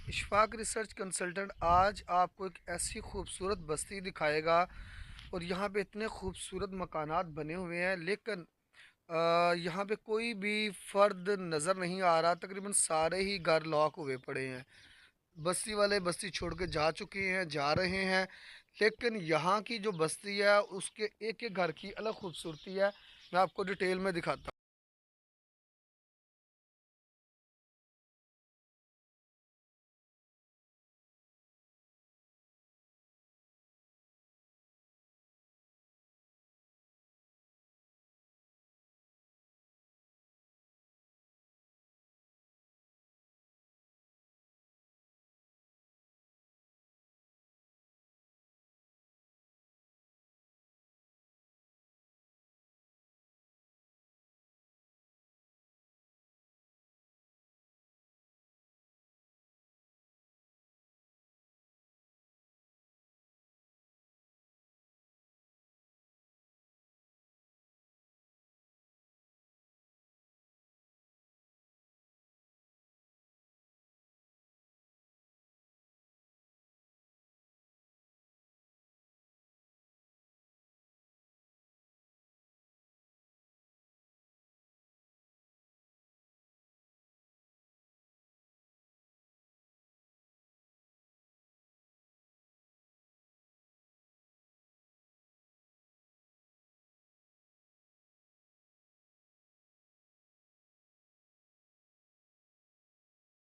Ishfaq research consultant आज आपको एक ऐसी खूबसूरत बस्ती दिखाएगा और यहाँ पे इतने खूबसूरत मकानात बने हुए हैं, लेकिन यहाँ पे कोई भी फर्द नज़र नहीं आ रहा। तकरीबन सारे ही घर लॉक हुए पड़े हैं। बस्ती वाले बस्ती छोड़ के जा चुके हैं, जा रहे हैं। लेकिन यहाँ की जो बस्ती है उसके एक एक घर की अलग खूबसूरती है। मैं आपको डिटेल में दिखाता